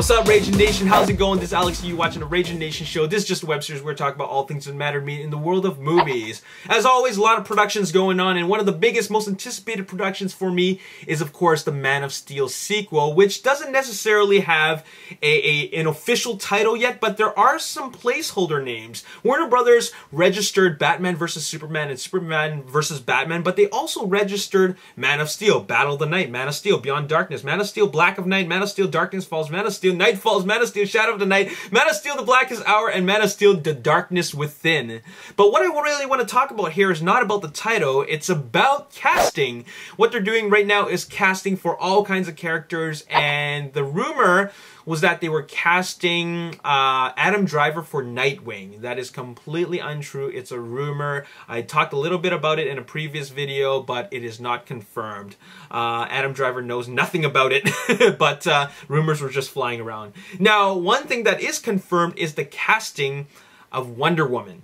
What's up, Ragin Nation? How's it going? This is Alex, you watching the Ragin Nation show. This is just a web series where we talk about all things that matter to me in the world of movies. As always, a lot of productions going on, and one of the biggest, most anticipated productions for me is, of course, the Man of Steel sequel, which doesn't necessarily have an official title yet, but there are some placeholder names. Warner Brothers registered Batman vs. Superman and Superman vs. Batman, but they also registered Man of Steel, Battle of the Night, Man of Steel, Beyond Darkness, Man of Steel, Black of Night, Man of Steel, Darkness Falls, Man of Steel, Night Falls, Man of Steel, Shadow of the Night, Man of Steel, The Blackest Hour, and Man of Steel, The Darkness Within. But what I really want to talk about here is not about the title, it's about casting. What they're doing right now is casting for all kinds of characters, and the rumor was that they were casting Adam Driver for Nightwing. That is completely untrue. It's a rumor. I talked a little bit about it in a previous video, but it is not confirmed. Adam Driver knows nothing about it, but rumors were just flying around. Now, one thing that is confirmed is the casting of Wonder Woman.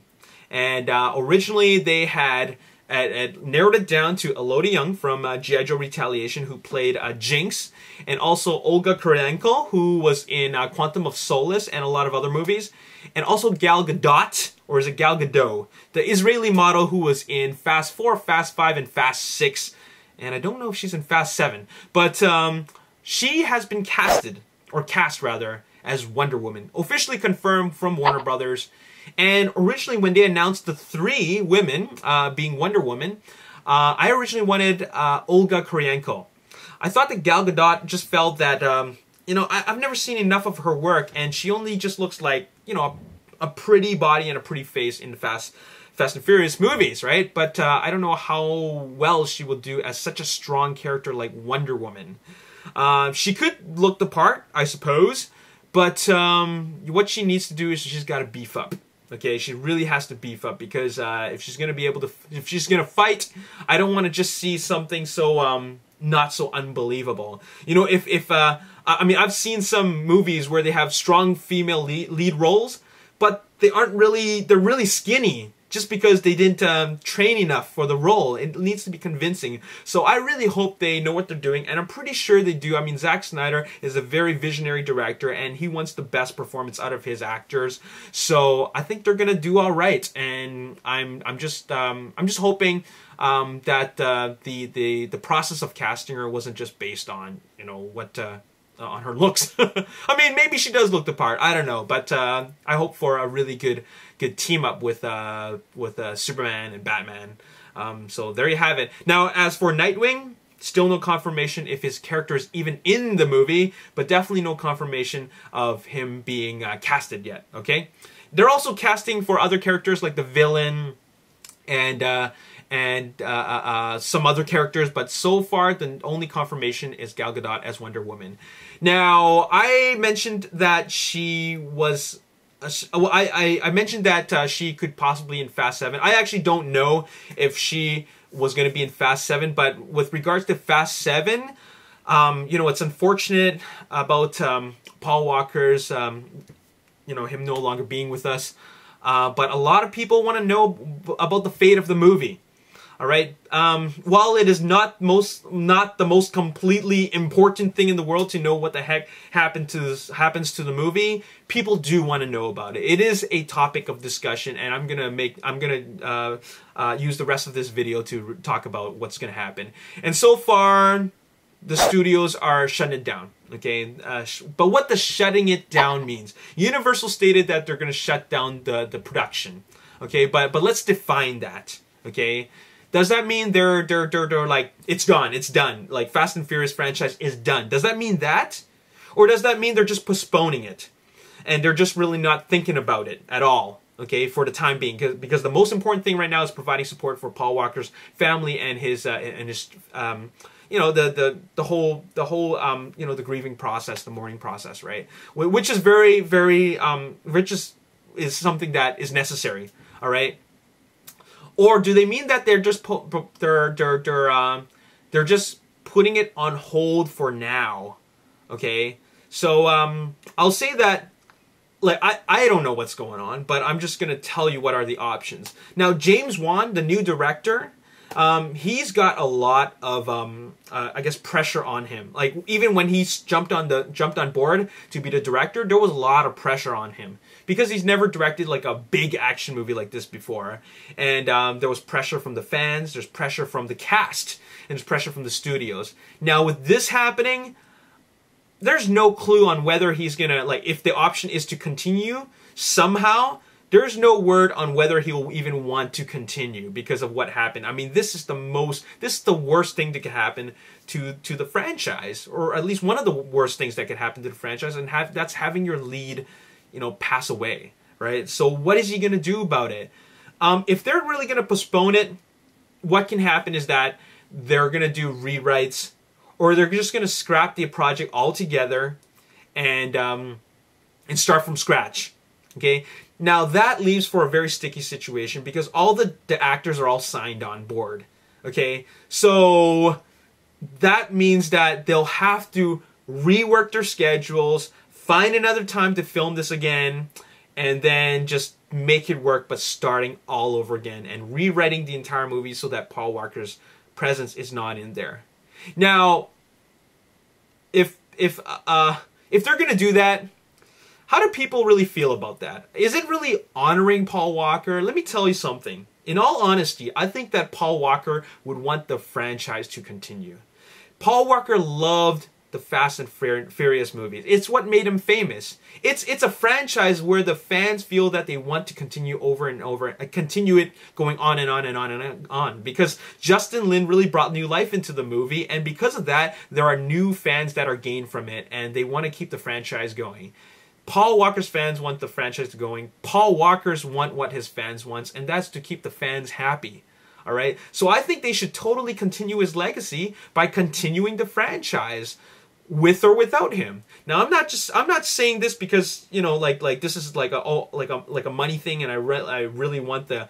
And originally they had narrowed it down to Elodie Yung from G.I. Joe Retaliation, who played Jinx, and also Olga Kurylenko, who was in Quantum of Solace and a lot of other movies, and also Gal Gadot, or is it Gal Gadot, the Israeli model who was in Fast 4, Fast 5, and Fast 6, and I don't know if she's in Fast 7, but she has been cast as Wonder Woman, officially confirmed from Warner Brothers. And originally, when they announced the three women being Wonder Woman, I originally wanted Olga Kurylenko. I thought that Gal Gadot just felt that, you know, I've never seen enough of her work, and she only just looks like, you know, a pretty body and a pretty face in the Fast and Furious movies, right? But I don't know how well she will do as such a strong character like Wonder Woman. She could look the part, I suppose, but what she needs to do is she's got to beef up. Okay, she really has to beef up, because if she's gonna be able to, if she's gonna fight, I don't want to just see something so not so unbelievable. You know, I mean, I've seen some movies where they have strong female lead roles, but they aren't really, they're really skinny, just because they didn't train enough for the role. It needs to be convincing. So I really hope they know what they're doing, and I'm pretty sure they do. I mean, Zack Snyder is a very visionary director, and he wants the best performance out of his actors. So I think they're gonna do all right, and I'm just hoping that the process of casting her wasn't just based on, you know, what on her looks. I mean, maybe she does look the part. I don't know, but I hope for a really good team up with Superman and Batman. So there you have it. Now, as for Nightwing, still no confirmation if his character is even in the movie, but definitely no confirmation of him being casted yet. Okay, they're also casting for other characters like the villain and some other characters, but so far the only confirmation is Gal Gadot as Wonder Woman. Now, I mentioned that she was, well, I mentioned that she could possibly in Fast 7. I actually don't know if she was going to be in Fast 7, but with regards to Fast 7, you know, it's unfortunate about Paul Walker's, you know, him no longer being with us, but a lot of people want to know about the fate of the movie. All right. While it is not the most completely important thing in the world to know what the heck happens to the movie, people do want to know about it. It is a topic of discussion, and I'm gonna use the rest of this video to talk about what's gonna happen. And so far, the studios are shutting it down. Okay, but what the shutting it down means? Universal stated that they're gonna shut down the production. Okay, but let's define that. Okay. Does that mean they're like, it's gone, it's done, like Fast and Furious franchise is done? Does that mean that? Or does that mean they're just postponing it? And they're just really not thinking about it at all, okay, for the time being? Because the most important thing right now is providing support for Paul Walker's family and his you know, the whole you know, the grieving process, the mourning process, right? Which is very, very, which is something that is necessary, all right? Or do they mean that they're just they're just putting it on hold for now? Okay, so I'll say that, like, I don't know what's going on, but I'm just gonna tell you what are the options. Now, James Wan, the new director, he's got a lot of I guess pressure on him. Like even when he jumped on board to be the director, there was a lot of pressure on him because he's never directed like a big action movie like this before, and there was pressure from the fans, there's pressure from the cast, and there's pressure from the studios. Now with this happening, there's no clue on whether he's gonna, like, if the option is to continue somehow. There's no word on whether he'll even want to continue because of what happened. I mean, this is the worst thing that could happen to the franchise, or at least one of the worst things that could happen to the franchise, and that's having your lead, you know, pass away, right? So what is he gonna do about it? If they're really gonna postpone it, what can happen is that they're gonna do rewrites, or they're just gonna scrap the project altogether and start from scratch. Okay, now that leaves for a very sticky situation because all the actors are all signed on board. Okay, so that means that they'll have to rework their schedules, find another time to film this again, and then just make it work, but starting all over again and rewriting the entire movie so that Paul Walker's presence is not in there. Now, if they're gonna do that, how do people really feel about that? Is it really honoring Paul Walker? Let me tell you something. In all honesty, I think that Paul Walker would want the franchise to continue. Paul Walker loved the Fast and Furious movies. It's what made him famous. It's a franchise where the fans feel that they want to continue over and over, continue it going on and on and on and on. Because Justin Lin really brought new life into the movie, and because of that, there are new fans that are gained from it, and they want to keep the franchise going. Paul Walker's fans want the franchise going. Paul Walker's want what his fans want, and that's to keep the fans happy. All right? So I think they should totally continue his legacy by continuing the franchise with or without him. Now I'm not saying this because, you know, like this is like a money thing, and I really want I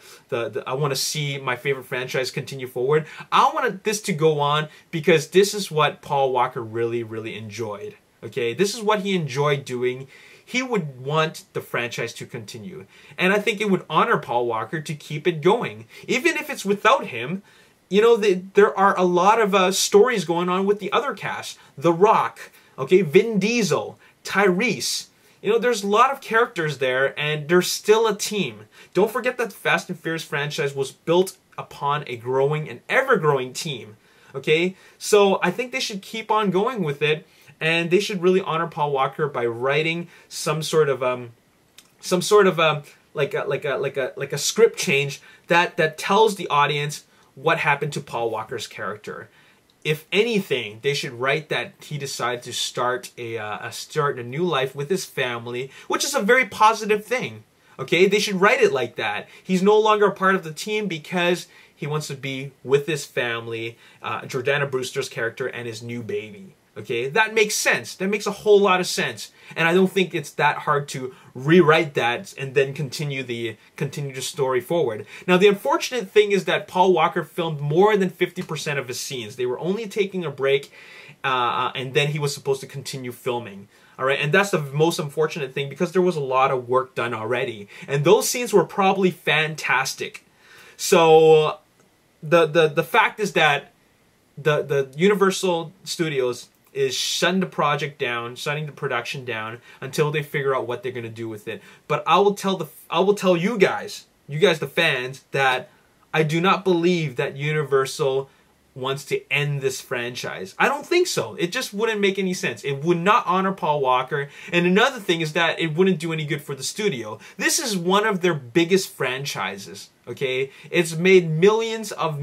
want to see my favorite franchise continue forward. I want this to go on because this is what Paul Walker really enjoyed. Okay? This is what he enjoyed doing. He would want the franchise to continue. And I think it would honor Paul Walker to keep it going. Even if it's without him, you know, there are a lot of stories going on with the other cast. The Rock, okay, Vin Diesel, Tyrese. You know, there's a lot of characters there, and there's still a team. Don't forget that the Fast and Furious franchise was built upon a growing and ever-growing team. Okay? So I think they should keep on going with it. And they should really honor Paul Walker by writing some sort of like a script change that tells the audience what happened to Paul Walker's character. If anything, they should write that he decided to start a new life with his family, which is a very positive thing. Okay, they should write it like that. He's no longer a part of the team because he wants to be with his family, Jordana Brewster's character, and his new baby. Okay, that makes sense. That makes a whole lot of sense, and I don't think it's that hard to rewrite that and then continue the story forward. Now, the unfortunate thing is that Paul Walker filmed more than 50% of his scenes. They were only taking a break, and then he was supposed to continue filming. All right, and that's the most unfortunate thing because there was a lot of work done already, and those scenes were probably fantastic. So, the fact is that the Universal Studios is shutting the project down, shutting the production down until they figure out what they're going to do with it. But I will tell you guys the fans, that I do not believe that Universal wants to end this franchise. I don't think so. It just wouldn't make any sense. It would not honor Paul Walker. And another thing is that it wouldn't do any good for the studio. This is one of their biggest franchises. Okay, it's made millions of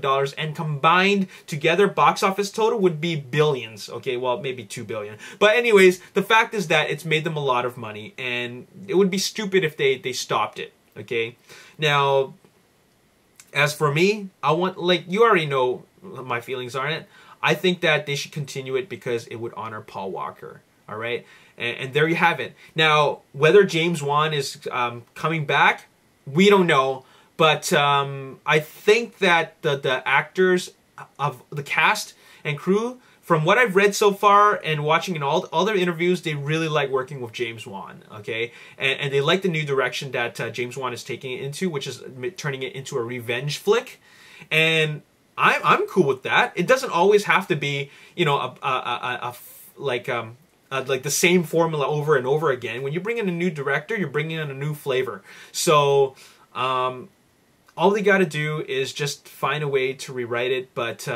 dollars, and combined together, box office total would be billions. Okay, well, maybe 2 billion. But anyways, the fact is that it's made them a lot of money, and it would be stupid if they stopped it. Okay, now, as for me, I want, like, you already know my feelings on it. I think that they should continue it because it would honor Paul Walker. All right, and there you have it. Now, whether James Wan is coming back, we don't know. But I think that the actors of the cast and crew, from what I've read so far and watching in all their interviews, they really like working with James Wan, okay? And they like the new direction that James Wan is taking it into, which is turning it into a revenge flick. And I'm cool with that. It doesn't always have to be, you know, like the same formula over and over again. When you bring in a new director, you're bringing in a new flavor. So all they got to do is just find a way to rewrite it. But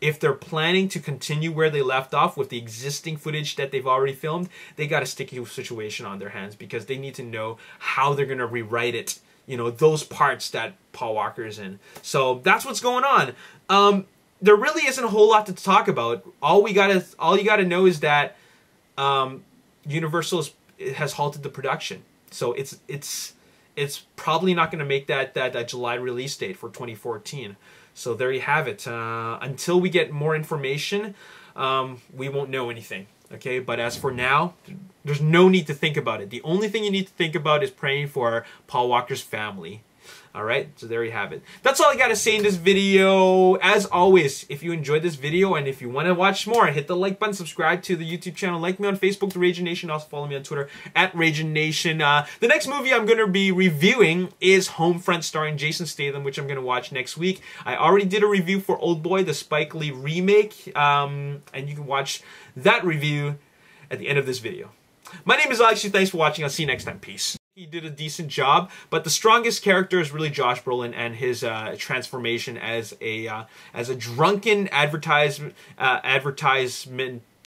if they're planning to continue where they left off with the existing footage that they've already filmed, they got a sticky situation on their hands, because they need to know how they're going to rewrite it. You know, those parts that Paul Walker is in. So that's what's going on. There really isn't a whole lot to talk about. All you gotta know is that Universal has halted the production. So it's probably not going to make that July release date for 2014. So there you have it. Until we get more information, we won't know anything. Okay, but as for now, there's no need to think about it. The only thing you need to think about is praying for Paul Walker's family. All right, so there you have it. That's all I got to say in this video. As always, if you enjoyed this video and if you want to watch more, hit the like button, subscribe to the YouTube channel, like me on Facebook, The Ragin Nation. Also follow me on Twitter, @RaginNation. The next movie I'm going to be reviewing is Homefront, starring Jason Statham, which I'm going to watch next week. I already did a review for Oldboy, the Spike Lee remake, and you can watch that review at the end of this video. My name is Alex. Thanks for watching. I'll see you next time. Peace. He did a decent job, but the strongest character is really Josh Brolin and his transformation as a drunken advertisement